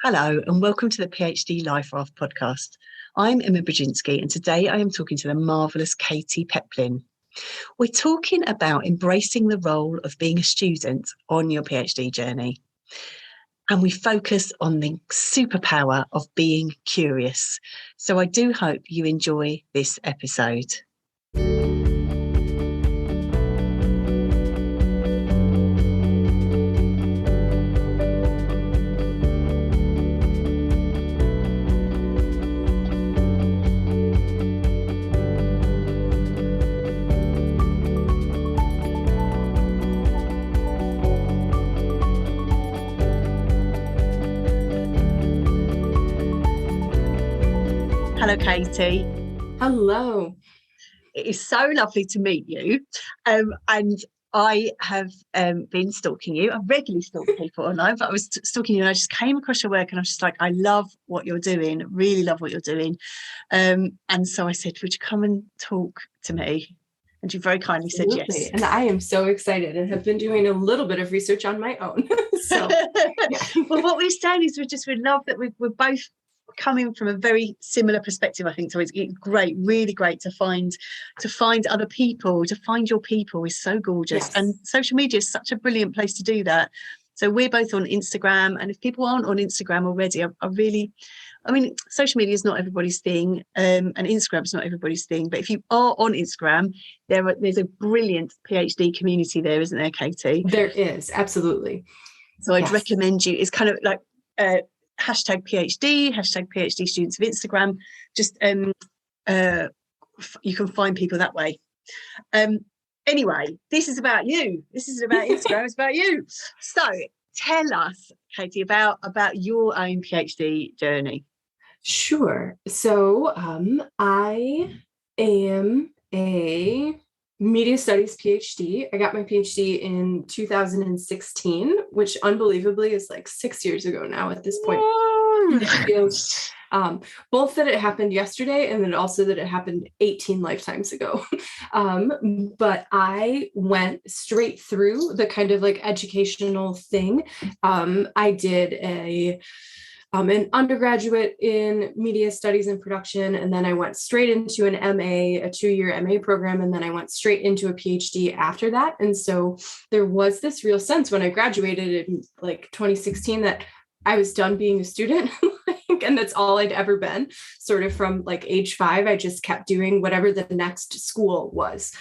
Hello and welcome to the PhD Life Raft podcast. I'm Emma Brzezinski and today I am talking to the marvellous Katy Peplin. We're talking about embracing the role of being a student on your PhD journey. And we focus on the superpower of being curious. So I do hope you enjoy this episode. Hello, Katy. Hello. It is so lovely to meet you. And I have been stalking you. I regularly stalk people online, but I was stalking you and I just came across your work and I was just like, I love what you're doing, really love what you're doing. And so I said, would you come and talk to me? And you very kindly Absolutely. said yes. And I am so excited and have been doing a little bit of research on my own. So, yeah. Well, what we're saying is we love that we're both coming from a very similar perspective, I think. So it's great, really great to find other people, to find your people is so gorgeous. Yes. And social media is such a brilliant place to do that. So we're both on Instagram, and if people aren't on Instagram already, I mean, social media is not everybody's thing, and Instagram is not everybody's thing. But if you are on Instagram, there's a brilliant PhD community there, isn't there, Katy? There is, absolutely. So I'd recommend you. It's kind of like hashtag PhD students of Instagram. Just you can find people that way. Anyway, this is about you. This is about Instagram. It's about you. So tell us, Katy, about your own PhD journey. Sure. So I am a media studies PhD. I got my PhD in 2016, which unbelievably is like 6 years ago now at this point. It feels both that it happened yesterday and then also that it happened 18 lifetimes ago. But I went straight through the kind of like educational thing. I did an undergraduate in media studies and production, and then I went straight into an MA, a 2-year MA program, and then I went straight into a PhD after that. And so there was this real sense when I graduated in like 2016 that I was done being a student. And that's all I'd ever been. Sort of from like age 5, I just kept doing whatever the next school was,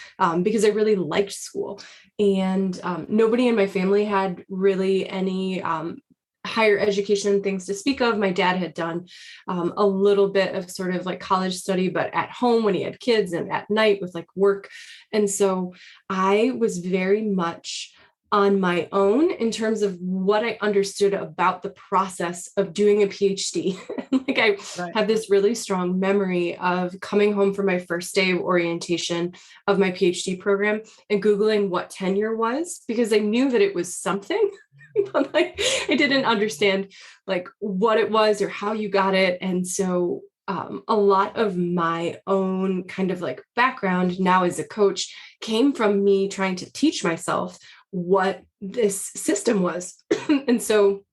because I really liked school. And nobody in my family had really any higher education things to speak of. My dad had done a little bit of sort of like college study, but at home when he had kids and at night with like work. And so I was very much on my own in terms of what I understood about the process of doing a PhD. Like I have this really strong memory of coming home for my first day of orientation of my PhD program and Googling what tenure was, because I knew that it was something, but like I didn't understand like what it was or how you got it. And so a lot of my own kind of like background now as a coach came from me trying to teach myself what this system was. And so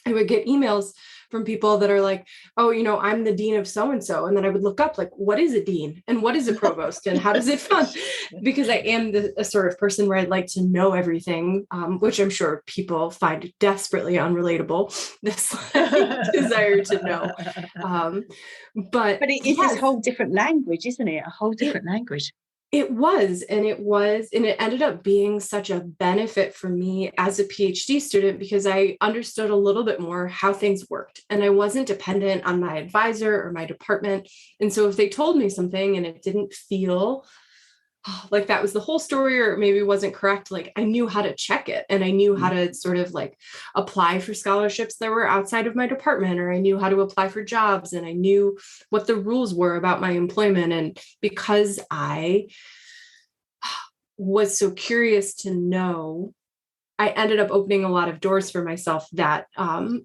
I would get emails from people that are like, oh, I'm the dean of so-and-so. And then I would look up like, what is a dean and what is a provost and how does it fun? Because I am a sort of person where I'd like to know everything, which I'm sure people find desperately unrelatable, this desire to know. But it is this whole different language, isn't it? A whole different language. It was, and it ended up being such a benefit for me as a PhD student because I understood a little bit more how things worked and I wasn't dependent on my advisor or my department. And so if they told me something and it didn't feel like that was the whole story or maybe wasn't correct, like I knew how to check it and I knew how to sort of like apply for scholarships that were outside of my department, or I knew how to apply for jobs and I knew what the rules were about my employment. And because I was so curious to know, I ended up opening a lot of doors for myself that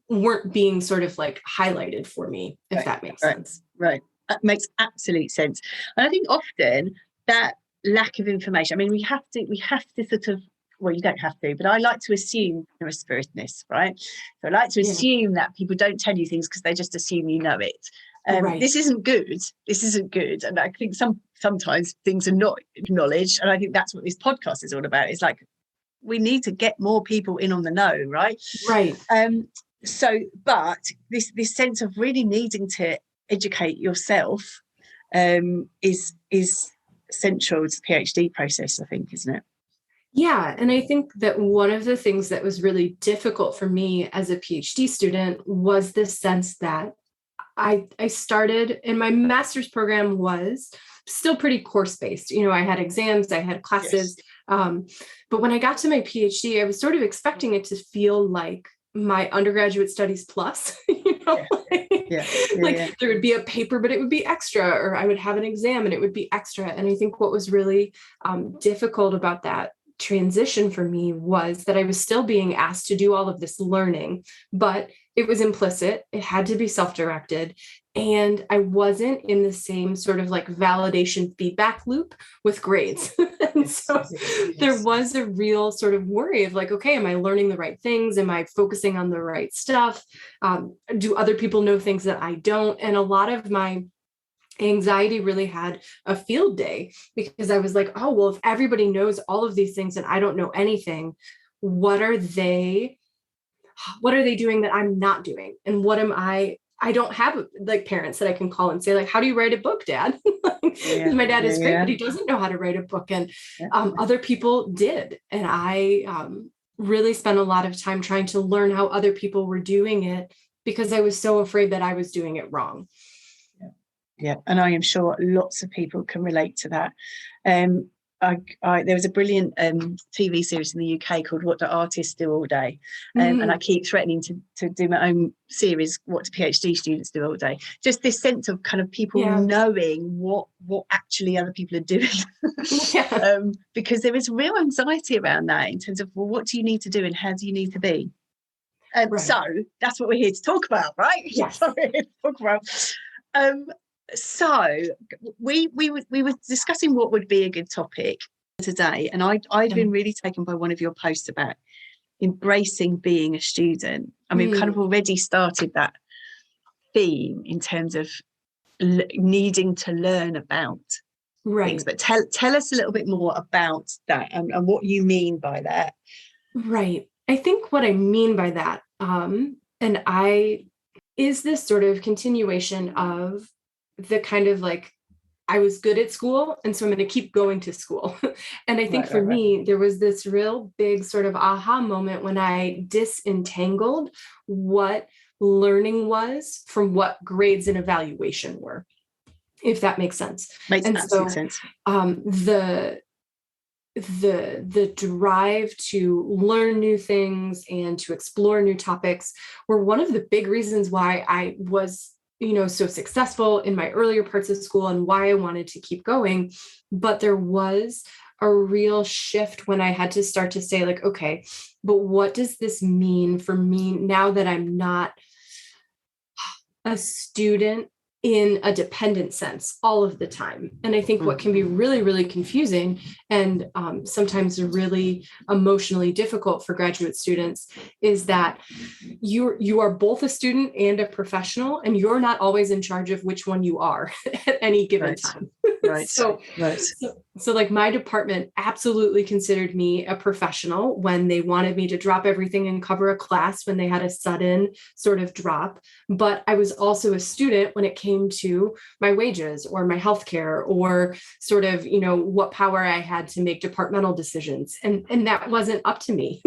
weren't being sort of like highlighted for me, if that makes sense. Right. That makes absolute sense. And I think often that lack of information, I mean, we have to sort of well, you don't have to, but I like to assume spiritedness, right? So I like to assume that people don't tell you things because they just assume you know it. Right. This isn't good. This isn't good. And I think sometimes things are not acknowledged. And I think that's what this podcast is all about. It's like, we need to get more people in on the know, right? Right. But this sense of really needing to educate yourself is central to the PhD process, I think, isn't it? Yeah. And I think that one of the things that was really difficult for me as a PhD student was this sense that I started, and my master's program was still pretty course-based. I had exams, I had classes. Yes. But when I got to my PhD, I was sort of expecting it to feel like my undergraduate studies plus, there would be a paper, but it would be extra, or I would have an exam and it would be extra. And I think what was really difficult about that transition for me was that I was still being asked to do all of this learning, but it was implicit. It had to be self-directed. And I wasn't in the same sort of like validation feedback loop with grades. And so there was a real sort of worry of like, okay, am I learning the right things? Am I focusing on the right stuff? Do other people know things that I don't? And a lot of my anxiety really had a field day because I was like, oh, well, if everybody knows all of these things and I don't know anything, what are they doing that I'm not doing? And what am I don't have like parents that I can call and say like, how do you write a book, Dad? My dad is great, but he doesn't know how to write a book. And other people did. And I really spent a lot of time trying to learn how other people were doing it because I was so afraid that I was doing it wrong. Yeah, and I am sure lots of people can relate to that. There was a brilliant TV series in the UK called What Do Artists Do All Day? And I keep threatening to do my own series, What Do PhD Students Do All Day? Just this sense of kind of people knowing what actually other people are doing. Because there is real anxiety around that in terms of, well, what do you need to do and how do you need to be? So that's what we're here to talk about, right? Yes. That's what we're here to talk about. So we were discussing what would be a good topic today, and I'd been really taken by one of your posts about embracing being a student. I mean, we've kind of already started that theme in terms of needing to learn about things, but tell us a little bit more about that and what you mean by that. Right. I think what I mean by that, is this sort of continuation of the kind of like, I was good at school, and so I'm going to keep going to school. And I think for me, there was this real big sort of aha moment when I disentangled what learning was from what grades and evaluation were, if that makes sense. Makes absolute sense. The drive to learn new things and to explore new topics were one of the big reasons why I was, so successful in my earlier parts of school and why I wanted to keep going. But there was a real shift when I had to start to say like, okay, but what does this mean for me now that I'm not a student in a dependent sense all of the time? And I think what can be really, really confusing and sometimes really emotionally difficult for graduate students is that you are both a student and a professional, and you're not always in charge of which one you are at any given time. So like my department absolutely considered me a professional when they wanted me to drop everything and cover a class when they had a sudden sort of drop. But I was also a student when it came to my wages or my healthcare or sort of, what power I had to make departmental decisions. And that wasn't up to me.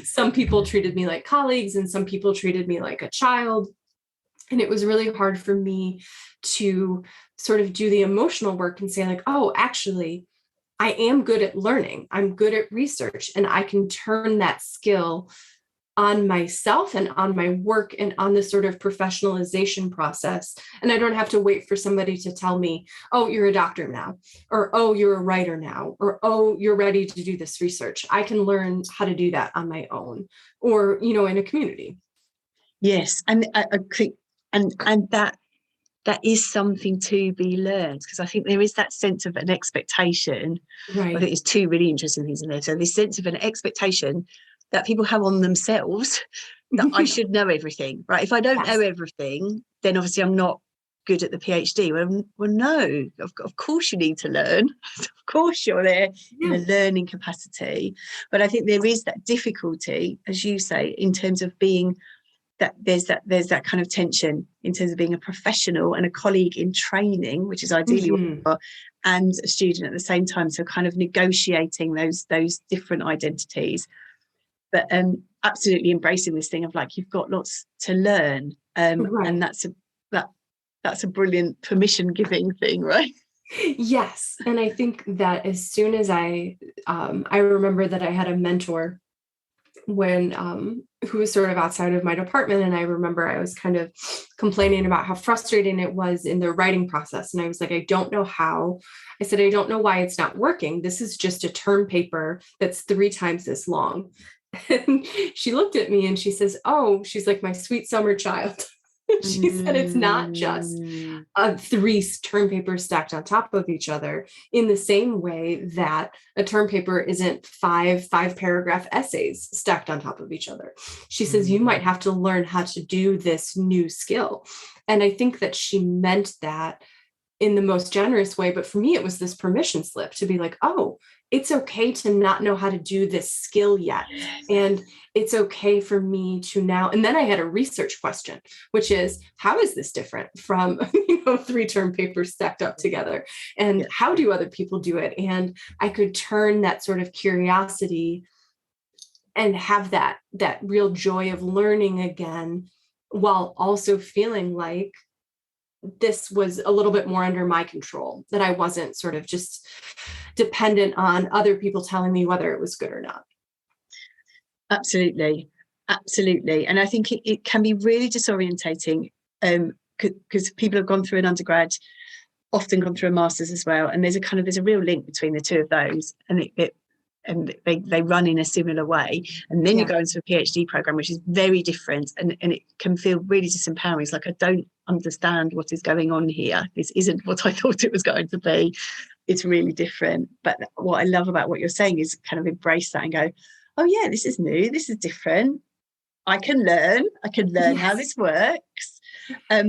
Some people treated me like colleagues and some people treated me like a child. And it was really hard for me to sort of do the emotional work and say like, oh, actually, I am good at learning. I'm good at research, and I can turn that skill on myself and on my work and on the sort of professionalization process. And I don't have to wait for somebody to tell me, oh, you're a doctor now, or, oh, you're a writer now, or, oh, you're ready to do this research. I can learn how to do that on my own or, in a community. Yes. And I think, and that that is something to be learned, because I think there is that sense of an expectation. I think Right. there's two really interesting things in there. So this sense of an expectation that people have on themselves that I should know everything, right? If I don't know Yes. everything, then obviously I'm not good at the PhD. Well, no, of course you need to learn. Of course you're there in a Yeah. learning capacity. But I think there is that difficulty, as you say, in terms of being that there's that kind of tension in terms of being a professional and a colleague in training, which is ideally what you are, and a student at the same time. So kind of negotiating those different identities, but absolutely embracing this thing of like, you've got lots to learn, Right. and that's a brilliant permission giving thing, right? Yes. And I think that as soon as I remember that I had a mentor when who was sort of outside of my department, and I remember I was kind of complaining about how frustrating it was in the writing process, and I was like, I don't know how. I said, I don't know why it's not working. This is just a term paper that's 3 times this long. And she looked at me and she says, oh, she's like, my sweet summer child. She said, it's not just 3 term papers stacked on top of each other, in the same way that a term paper isn't 5 paragraph essays stacked on top of each other. She says, you might have to learn how to do this new skill. And I think that she meant that in the most generous way. But for me, it was this permission slip to be like, oh, it's okay to not know how to do this skill yet. And it's okay for me to now. And then I had a research question, which is, how is this different from 3 term papers stacked up together? And how do other people do it? And I could turn that sort of curiosity and have that real joy of learning again, while also feeling like this was a little bit more under my control, that I wasn't sort of just dependent on other people telling me whether it was good or not. Absolutely. And I think it can be really disorientating, because people have gone through an undergrad, often gone through a master's as well, and there's a real link between the two of those, and they run in a similar way. And then you go into a PhD program, which is very different, and it can feel really disempowering. It's like, I don't understand what is going on here. This isn't what I thought it was going to be. It's really different. But what I love about what you're saying is kind of embrace that and go, oh yeah, this is new, this is different. I can learn how this works. But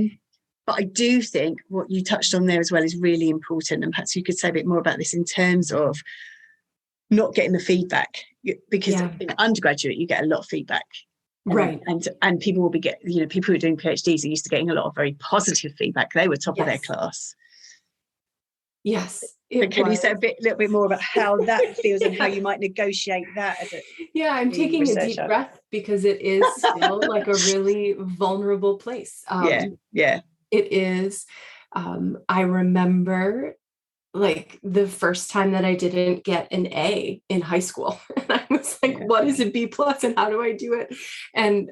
I do think what you touched on there as well is really important. And perhaps you could say a bit more about this in terms of not getting the feedback, because in undergraduate you get a lot of feedback, right? And people will be people who are doing PhDs are used to getting a lot of very positive feedback. They were top of their class. Yes. But can you say a little bit more about how that feels and how you might negotiate that as I'm taking researcher. A deep breath, because it is still like a really vulnerable place. It is. I remember like the first time that I didn't get an A in high school. And I was like, what is a B+ and how do I do it? And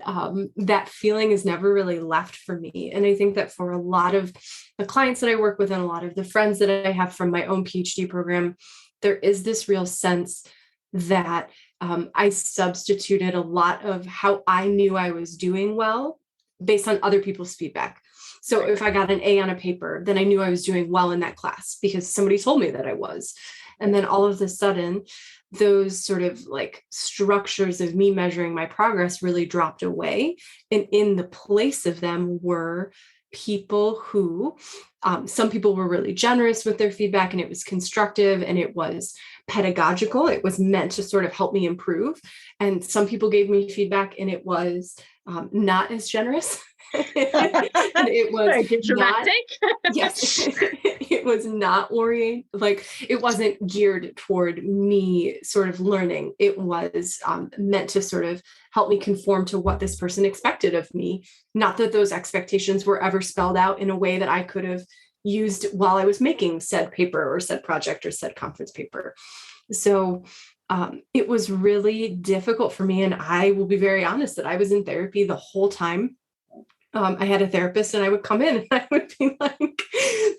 that feeling has never really left for me. And I think that for a lot of the clients that I work with and a lot of the friends that I have from my own PhD program, there is this real sense that I substituted a lot of how I knew I was doing well based on other people's feedback. So if I got an A on a paper, then I knew I was doing well in that class because somebody told me that I was. And then all of a sudden, those sort of like structures of me measuring my progress really dropped away. And in the place of them were people who, some people were really generous with their feedback, and it was constructive and it was pedagogical. It was meant to sort of help me improve. And some people gave me feedback and it was not as generous. And it was dramatic. It was not oriented, like it wasn't geared toward me sort of learning. It was meant to sort of help me conform to what this person expected of me. Not that those expectations were ever spelled out in a way that I could have used while I was making said paper or said project or said conference paper. So it was really difficult for me. And I will be very honest that I was in therapy the whole time. I had a therapist and I would come in and I would be like,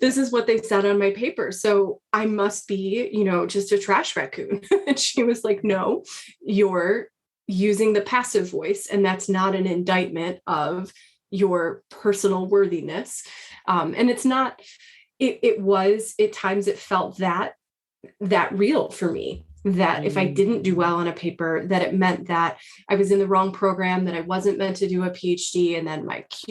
this is what they said on my paper. So I must be, just a trash raccoon. And she was like, no, you're using the passive voice. And that's not an indictment of your personal worthiness. And it's not, it was, at times it felt that real for me, that if I didn't do well on a paper, that it meant that I was in the wrong program, that I wasn't meant to do a PhD, and then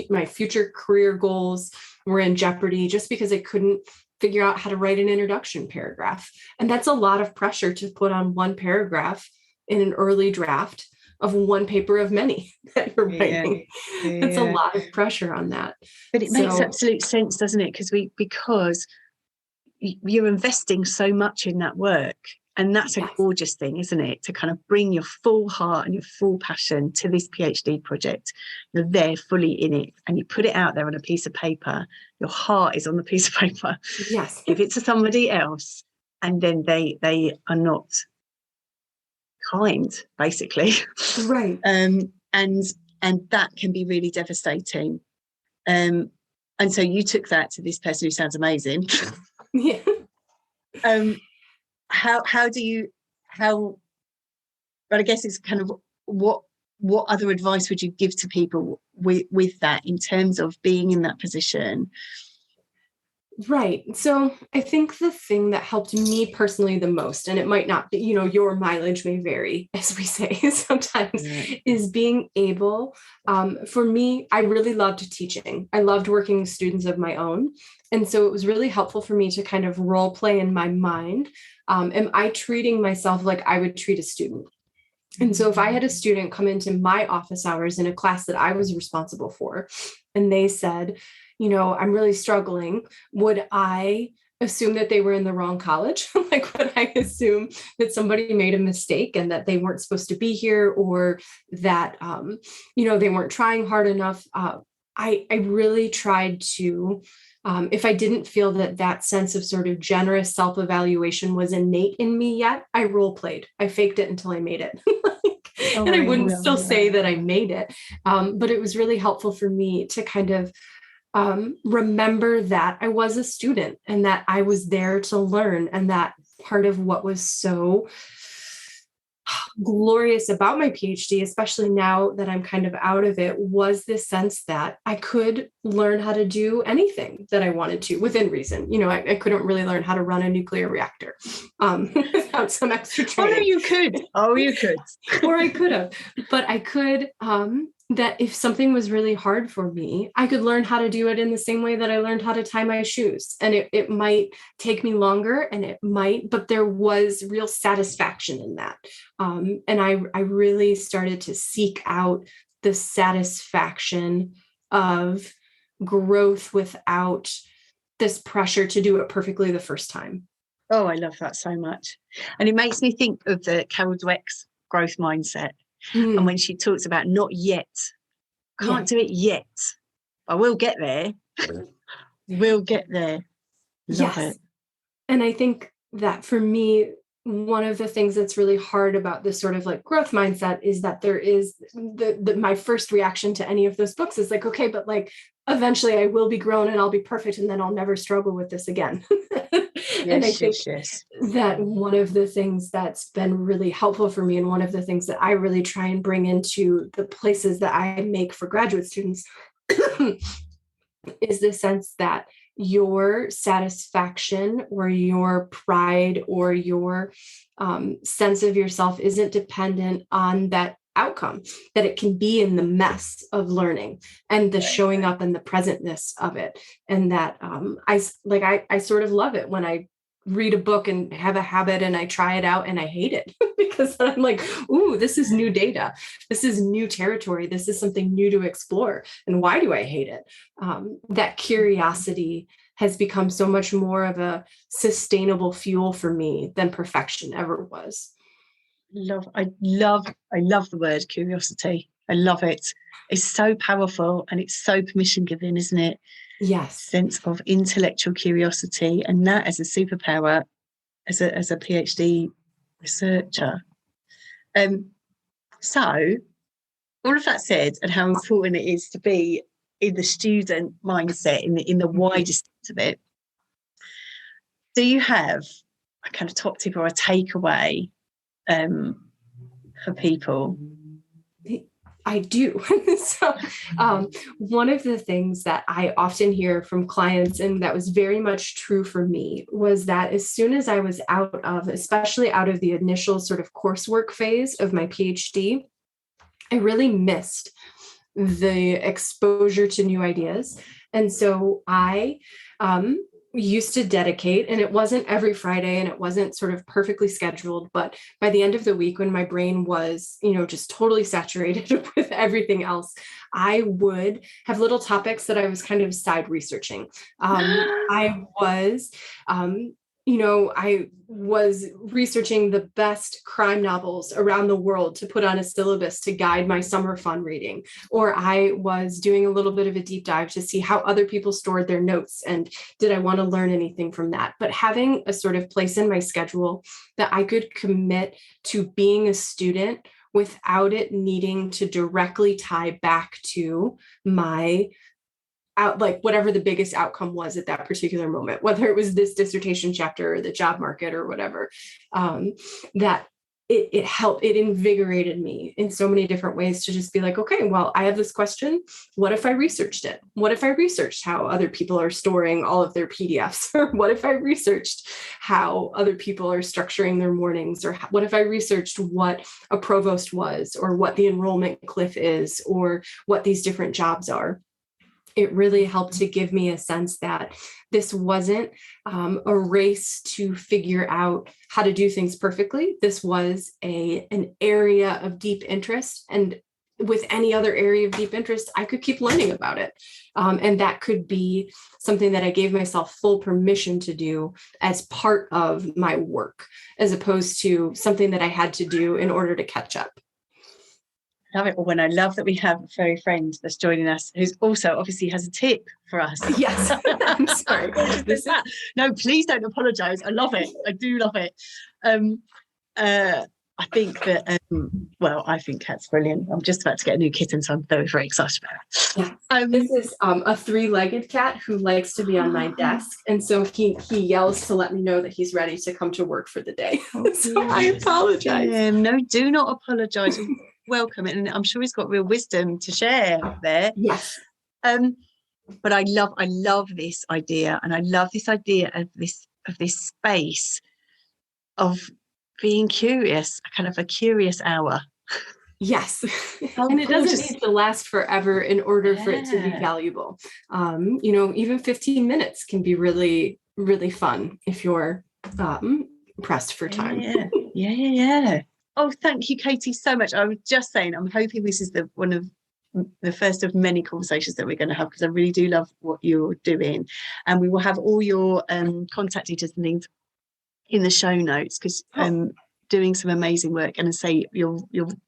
my future career goals were in jeopardy just because I couldn't figure out how to write an introduction paragraph. And that's a lot of pressure to put on one paragraph in an early draft of one paper of many that you're writing. It's a lot of pressure on that. But it makes absolute sense, doesn't it? Because you're investing so much in that work. And that's a gorgeous thing, isn't it? To kind of bring your full heart and your full passion to this PhD project. You're there fully in it, and you put it out there on a piece of paper. Your heart is on the piece of paper. Yes. Give it to somebody else, and then they are not kind, basically. Right. And that can be really devastating. And so you took that to this person who sounds amazing. Yeah. But I guess it's kind of what other advice would you give to people with that, in terms of being in that position? Right. So I think the thing that helped me personally the most, and it might not be, your mileage may vary, as we say sometimes, is being able, for me, I really loved teaching. I loved working with students of my own. And so it was really helpful for me to kind of role play in my mind. Am I treating myself like I would treat a student? And so if I had a student come into my office hours in a class that I was responsible for, and they said, I'm really struggling, would I assume that they were in the wrong college? Like, would I assume that somebody made a mistake and that they weren't supposed to be here, or that, they weren't trying hard enough? I really tried to, if I didn't feel that sense of sort of generous self-evaluation was innate in me yet, I role played. I faked it until I made it. And I wouldn't still say that I made it. But it was really helpful for me to kind of remember that I was a student and that I was there to learn. And that part of what was so glorious about my PhD, especially now that I'm kind of out of it, was this sense that I could learn how to do anything that I wanted to within reason. I couldn't really learn how to run a nuclear reactor without some extra training. Oh, no, you could. Oh, you could. Or I could have, but I could, that if something was really hard for me, I could learn how to do it in the same way that I learned how to tie my shoes. And it might take me longer, and but there was real satisfaction in that. And I really started to seek out the satisfaction of growth without this pressure to do it perfectly the first time. Oh, I love that so much. And it makes me think of the Carol Dweck's growth mindset. And when she talks about not yet, can't do it yet, I will get there. We'll get there. Love it. And I think that for me, one of the things that's really hard about this sort of like growth mindset is that there is my first reaction to any of those books is like, okay, but like eventually I will be grown and I'll be perfect, and then I'll never struggle with this again. And I think that one of the things that's been really helpful for me, and one of the things that I really try and bring into the places that I make for graduate students is the sense that your satisfaction or your pride or your sense of yourself isn't dependent on that outcome, that it can be in the mess of learning and the showing up and the presentness of it. And that I sort of love it when I read a book and have a habit and I try it out and I hate it because I'm like, ooh, this is new data. This is new territory. This is something new to explore. And why do I hate it? That curiosity has become so much more of a sustainable fuel for me than perfection ever was. I love the word curiosity. I love it. It's so powerful and it's so permission giving, isn't it? Yes. Sense of intellectual curiosity, and that as a superpower as a PhD researcher. So all of that said, and how important it is to be in the student mindset, in the widest sense of it, do you have a kind of top tip or a takeaway for people? I do. So, one of the things that I often hear from clients, and that was very much true for me, was that as soon as I was out of, especially out of the initial sort of coursework phase of my PhD, I really missed the exposure to new ideas. And so I used to dedicate, and it wasn't every Friday and it wasn't sort of perfectly scheduled, but by the end of the week when my brain was, just totally saturated with everything else, I would have little topics that I was kind of side researching. I was researching the best crime novels around the world to put on a syllabus to guide my summer fun reading. Or I was doing a little bit of a deep dive to see how other people stored their notes and did I want to learn anything from that. But having a sort of place in my schedule that I could commit to being a student without it needing to directly tie back to my whatever the biggest outcome was at that particular moment, whether it was this dissertation chapter or the job market or whatever, that it helped, it invigorated me in so many different ways to just be like, okay, well, I have this question. What if I researched it? What if I researched how other people are storing all of their PDFs? Or what if I researched how other people are structuring their mornings? Or what if I researched what a provost was, or what the enrollment cliff is, or what these different jobs are? It really helped to give me a sense that this wasn't a race to figure out how to do things perfectly. This was an area of deep interest. And with any other area of deep interest, I could keep learning about it. And that could be something that I gave myself full permission to do as part of my work, as opposed to something that I had to do in order to catch up. Love it. Well, I love that we have a furry friend that's joining us, who's also obviously has a tip for us. Yes, I'm sorry. No, please don't apologise. I love it. I do love it. I think that, I think Kat's brilliant. I'm just about to get a new kitten, so I'm very, very excited about it. Yeah. This is a three-legged cat who likes to be on my desk. And so he yells to let me know that he's ready to come to work for the day. So I apologize. No, do not apologise. Welcome, and I'm sure he's got real wisdom to share there. Yes. But I love this idea, and I love this idea of this space of being curious, kind of a curious hour. Yes. And it doesn't need to last forever in order for it to be valuable. Even 15 minutes can be really, really fun if you're pressed for time. Yeah. Oh, thank you, Katy, so much. I was just saying, I'm hoping this is one of the first of many conversations that we're going to have, because I really do love what you're doing. And we will have all your contact details and things in the show notes, because doing some amazing work. And I say you're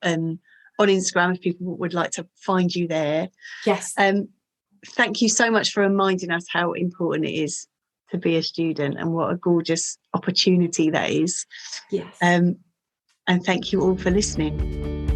on Instagram if people would like to find you there. Yes. Thank you so much for reminding us how important it is to be a student, and what a gorgeous opportunity that is. Yes. And thank you all for listening.